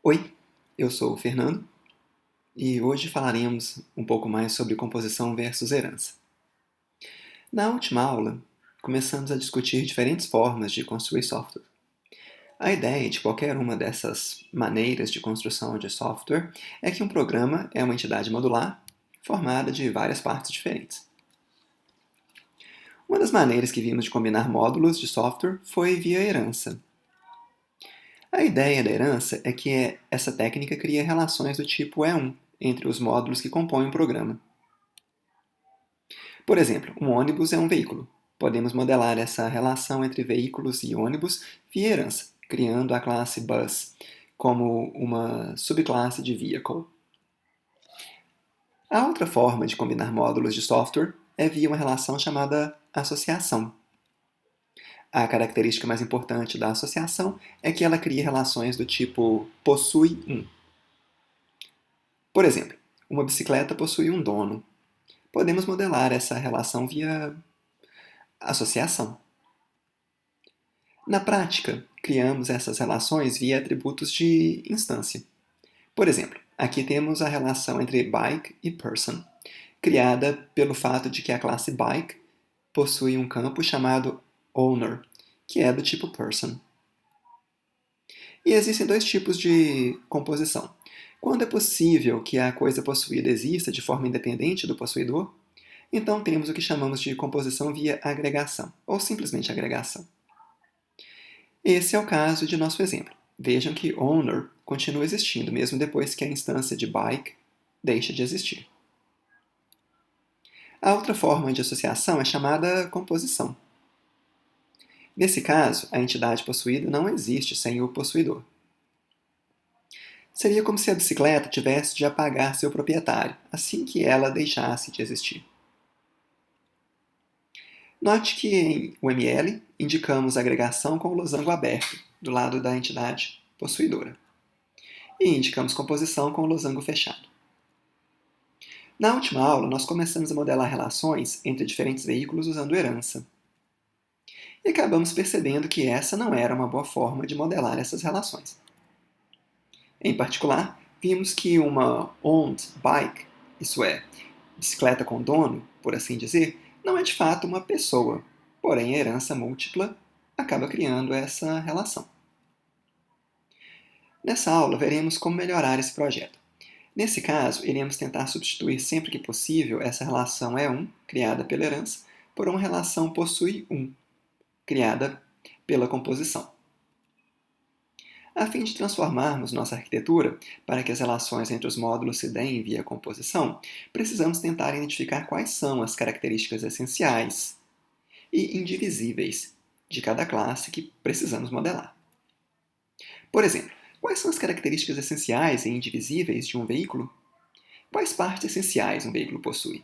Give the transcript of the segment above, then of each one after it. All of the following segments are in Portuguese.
Oi, eu sou o Fernando e hoje falaremos um pouco mais sobre composição versus herança. Na última aula, começamos a discutir diferentes formas de construir software. A ideia de qualquer uma dessas maneiras de construção de software é que um programa é uma entidade modular formada de várias partes diferentes. Uma das maneiras que vimos de combinar módulos de software foi via herança. A ideia da herança é que essa técnica cria relações do tipo E1 entre os módulos que compõem um programa. Por exemplo, um ônibus é um veículo. Podemos modelar essa relação entre veículos e ônibus via herança, criando a classe bus como uma subclasse de vehicle. A outra forma de combinar módulos de software é via uma relação chamada associação. A característica mais importante da associação é que ela cria relações do tipo possui um. Por exemplo, uma bicicleta possui um dono. Podemos modelar essa relação via associação. Na prática, criamos essas relações via atributos de instância. Por exemplo, aqui temos a relação entre bike e person, criada pelo fato de que a classe bike possui um campo chamado owner, que é do tipo person. E existem dois tipos de composição. Quando é possível que a coisa possuída exista de forma independente do possuidor, então temos o que chamamos de composição via agregação, ou simplesmente agregação. Esse é o caso de nosso exemplo. Vejam que owner continua existindo mesmo depois que a instância de bike deixa de existir. A outra forma de associação é chamada composição. Nesse caso, a entidade possuída não existe sem o possuidor. Seria como se a bicicleta tivesse de apagar seu proprietário assim que ela deixasse de existir. Note que em UML indicamos a agregação com o losango aberto, do lado da entidade possuidora. E indicamos composição com o losango fechado. Na última aula, nós começamos a modelar relações entre diferentes veículos usando herança. E acabamos percebendo que essa não era uma boa forma de modelar essas relações. Em particular, vimos que uma owned bike, isso é, bicicleta com dono, por assim dizer, não é de fato uma pessoa, porém a herança múltipla acaba criando essa relação. Nessa aula, veremos como melhorar esse projeto. Nesse caso, iremos tentar substituir sempre que possível essa relação E1, criada pela herança, por uma relação possui 1, criada pela composição. A fim de transformarmos nossa arquitetura para que as relações entre os módulos se deem via composição, precisamos tentar identificar quais são as características essenciais e indivisíveis de cada classe que precisamos modelar. Por exemplo, quais são as características essenciais e indivisíveis de um veículo? Quais partes essenciais um veículo possui?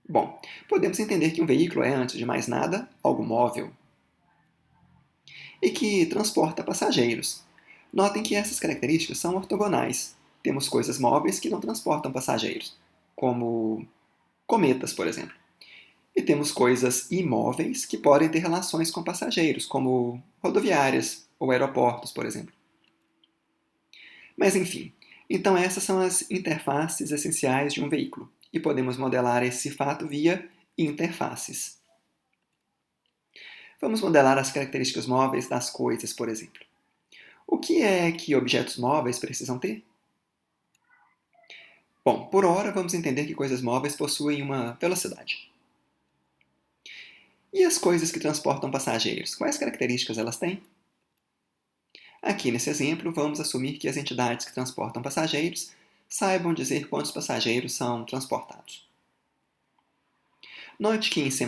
Bom, podemos entender que um veículo é, antes de mais nada, algo móvel e que transporta passageiros. Notem que essas características são ortogonais. Temos coisas móveis que não transportam passageiros, como cometas, por exemplo. E temos coisas imóveis que podem ter relações com passageiros, como rodoviárias ou aeroportos, por exemplo. Mas enfim, então essas são as interfaces essenciais de um veículo, e podemos modelar esse fato via interfaces. Vamos modelar as características móveis das coisas, por exemplo. O que é que objetos móveis precisam ter? Bom, por hora vamos entender que coisas móveis possuem uma velocidade. E as coisas que transportam passageiros, quais características elas têm? Aqui nesse exemplo, vamos assumir que as entidades que transportam passageiros saibam dizer quantos passageiros são transportados. Note que em C++,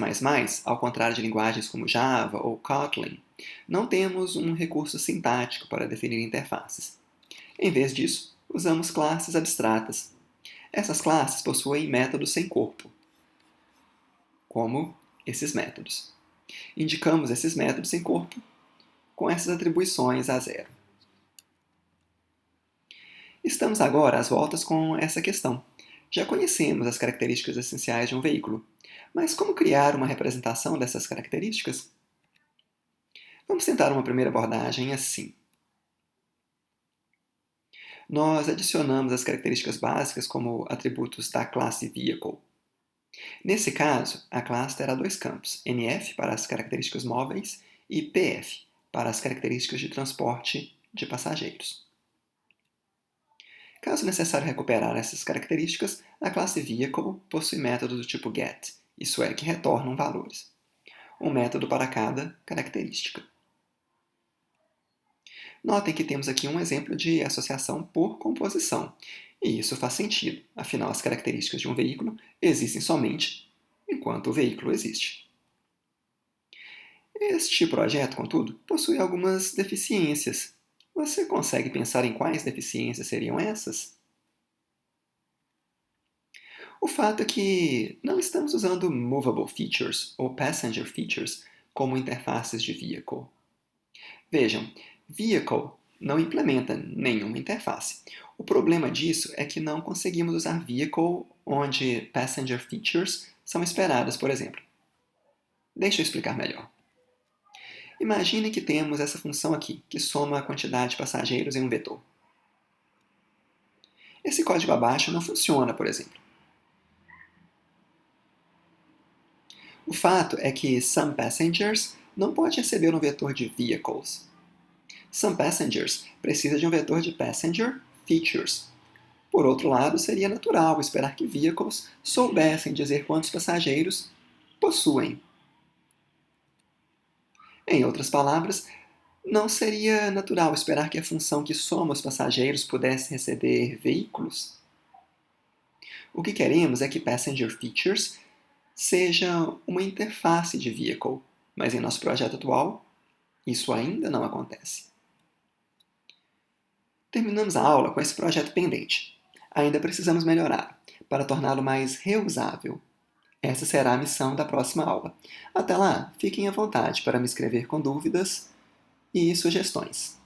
ao contrário de linguagens como Java ou Kotlin, não temos um recurso sintático para definir interfaces. Em vez disso, usamos classes abstratas. Essas classes possuem métodos sem corpo, como esses métodos. Indicamos esses métodos sem corpo com essas atribuições a zero. Estamos agora às voltas com essa questão. Já conhecemos as características essenciais de um veículo, mas como criar uma representação dessas características? Vamos tentar uma primeira abordagem assim. nós adicionamos as características básicas como atributos da classe Vehicle. Nesse caso, a classe terá dois campos, NF para as características móveis e PF para as características de transporte de passageiros. Caso necessário recuperar essas características, a classe Vehicle possui método do tipo get, isso é, que retornam valores. Um método para cada característica. Notem que temos aqui um exemplo de associação por composição, e isso faz sentido, afinal as características de um veículo existem somente enquanto o veículo existe. Este projeto, contudo, possui algumas deficiências. Você consegue pensar em quais deficiências seriam essas? O fato é que não estamos usando Movable Features ou Passenger Features como interfaces de Vehicle. Vejam, Vehicle não implementa nenhuma interface. O problema disso é que não conseguimos usar Vehicle onde Passenger Features são esperadas, por exemplo. Deixa eu explicar melhor. Imagine que temos essa função aqui, que soma a quantidade de passageiros em um vetor. Esse código abaixo não funciona, por exemplo. O fato é que SomePassengers não pode receber um vetor de vehicles. SomePassengers precisa de um vetor de passenger features. Por outro lado, seria natural esperar que vehicles soubessem dizer quantos passageiros possuem. Em outras palavras, não seria natural esperar que a função que soma os passageiros pudesse receber veículos? O que queremos é que passenger features seja uma interface de vehicle, mas em nosso projeto atual, isso ainda não acontece. Terminamos a aula com esse projeto pendente. Ainda precisamos melhorar, para torná-lo mais reusável. Essa será a missão da próxima aula. Até lá, fiquem à vontade para me escrever com dúvidas e sugestões.